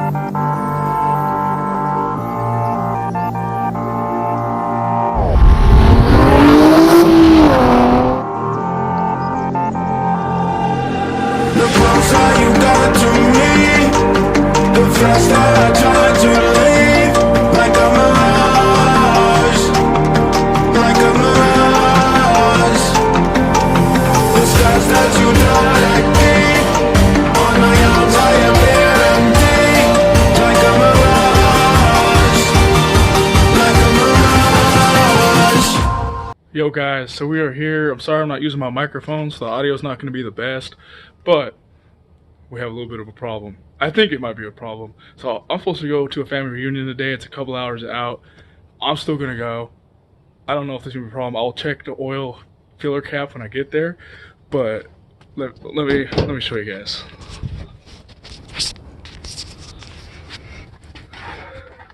The closer you got to me, the faster I try to leave. Like a mirage, like a mirage. The scars that you don't like me, on my arms I appear empty. Like a mirage, like a mirage. Yo guys, so we are here. I'm sorry I'm not using my microphone, so the audio's not going to be the best, but we have a little bit of a problem. I think it might be a problem. So I'm supposed to go to a family reunion today. It's a couple hours out. I'm still going to go. I don't know if there's going to be a problem. I'll check the oil filler cap when I get there, but let me show you guys.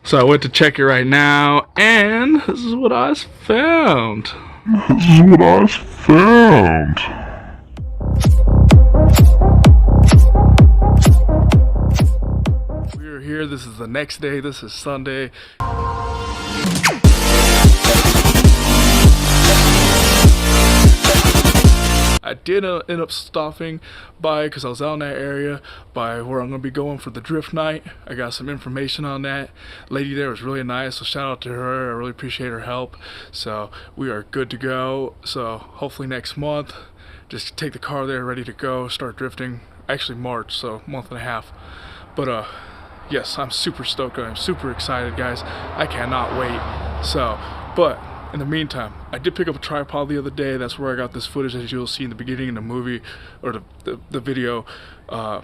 So I went to check it right now, and this is what I found. We are here. This is the next day. This is Sunday. I did end up stopping by, because I was out in that area, by where I'm going to be going for the drift night. I got some information on that. Lady there was really nice, so shout out to her. I really appreciate her help. So we are good to go. So hopefully next month, just take the car there ready to go, start drifting. Actually March, so a month and a half. But yes, I'm super stoked. I'm super excited, guys. I cannot wait. So, but in the meantime, I did pick up a tripod the other day. That's where I got this footage that you'll see in the beginning of the movie, or the video. So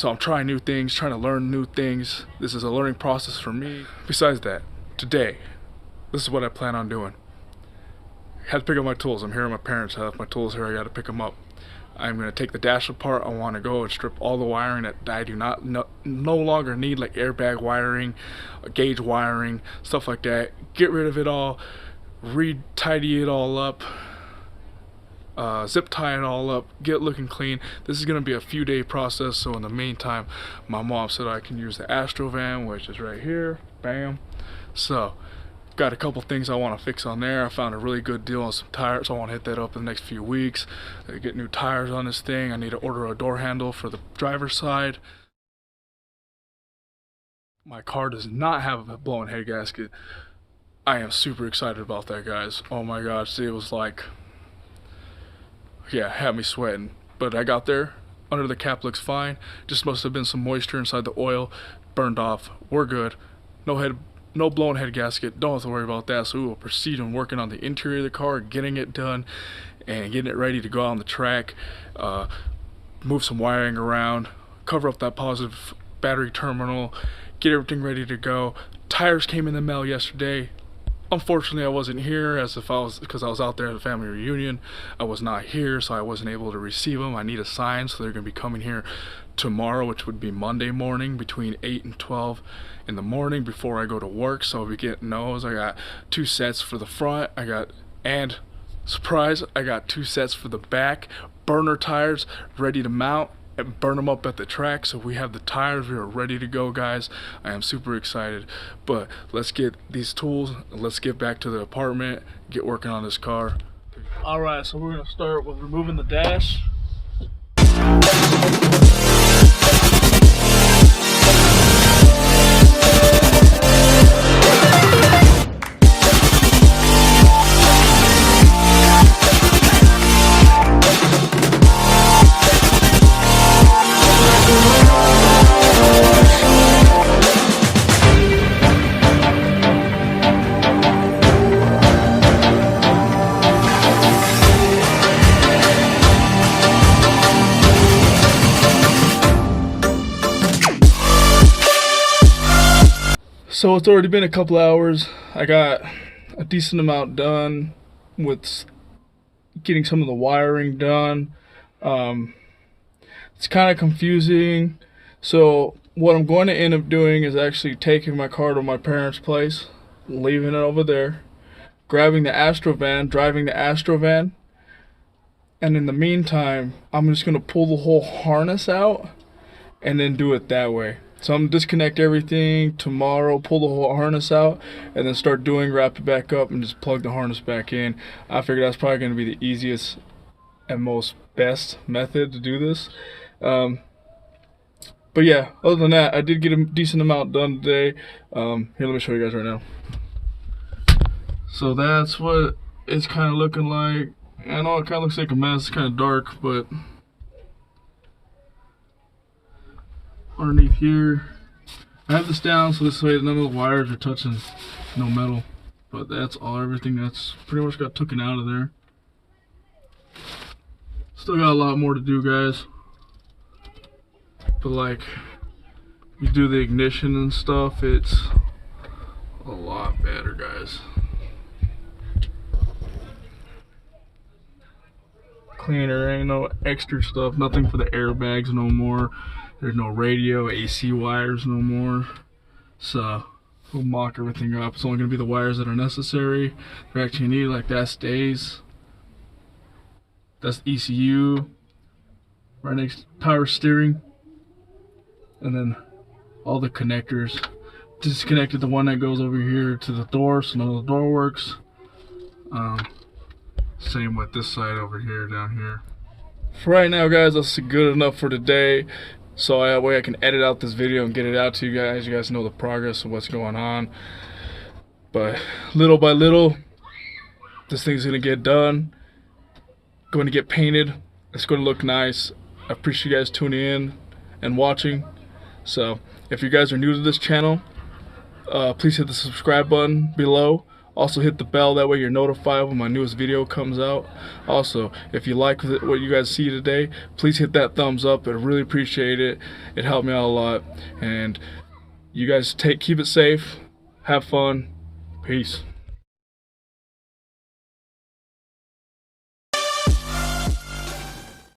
I'm trying new things, trying to learn new things. This is a learning process for me. Besides that, today, this is what I plan on doing. I had to pick up my tools. I'm here at my parents' house. My tools here, I got to pick them up. I'm going to take the dash apart. I want to go and strip all the wiring that I do not no longer need, like airbag wiring, gauge wiring, stuff like that. Get rid of it all. Tidy it all up, zip tie it all up, get it looking clean. This is going to be a few day process, so in the meantime, my mom said I can use the Astro van, which is right here. Bam. So got a couple things I want to fix on there. I found a really good deal on some tires, so I want to hit that up in the next few weeks. Get new tires on this thing. I need to order a door handle for the driver's side. My car does not have a blown head gasket. I am super excited about that, guys. Oh my gosh, it was like, yeah, had me sweating. But I got there, under the cap looks fine. Just must have been some moisture inside the oil, burned off. We're good. No blown head gasket. Don't have to worry about that. So we will proceed in working on the interior of the car, getting it done, and getting it ready to go on the track. Move some wiring around, cover up that positive battery terminal, get everything ready to go. Tires came in the mail yesterday. Unfortunately, I wasn't here, because I was out there at the family reunion. I was not here, so I wasn't able to receive them. I need a sign, so they're going to be coming here tomorrow, which would be Monday morning, between 8 and 12 in the morning before I go to work. So if you get those, I got 2 sets for the front. And surprise, I got 2 sets for the back. Burner tires ready to mount and burn them up at the track. So we have the tires, we are ready to go, guys. I am super excited, but let's get these tools, let's get back to the apartment, get working on this car. All right, so we're gonna start with removing the dash. So it's already been a couple hours. I got a decent amount done with getting some of the wiring done. It's kind of confusing. So what I'm going to end up doing is actually taking my car to my parents' place, leaving it over there, grabbing the Astro van, driving the Astro van, and in the meantime, I'm just going to pull the whole harness out and then do it that way. So I'm gonna disconnect everything tomorrow, pull the whole harness out, and then start wrap it back up, and just plug the harness back in. I figured that's probably gonna be the easiest and most best method to do this. But yeah, other than that, I did get a decent amount done today. Here, let me show you guys right now. So that's what it's kind of looking like. I know it kind of looks like a mess, it's kind of dark, but underneath here, I have this down so this way none of the wires are touching no metal. But that's all, everything that's pretty much got taken out of there. Still got a lot more to do, guys. But like, you do the ignition and stuff, it's a lot better, guys. Cleaner, ain't no extra stuff, nothing for the airbags no more. There's no radio, AC wires no more. So we'll mock everything up. It's only gonna be the wires that are necessary. They're actually needed, like that stays. That's ECU. Right next to power steering. And then all the connectors. Disconnected the one that goes over here to the door, so none of the door works. Same with this side over here, down here. For right now, guys, that's good enough for today. So that way I can edit out this video and get it out to you guys. You guys know the progress of what's going on. But little by little, this thing's gonna get done. Going to get painted. It's going to look nice. I appreciate you guys tuning in and watching. So if you guys are new to this channel, please hit the subscribe button below. Also hit the bell, that way you're notified when my newest video comes out. Also, if you like what you guys see today, please hit that thumbs up. I'd really appreciate it. It helped me out a lot. And you guys keep it safe, have fun, peace.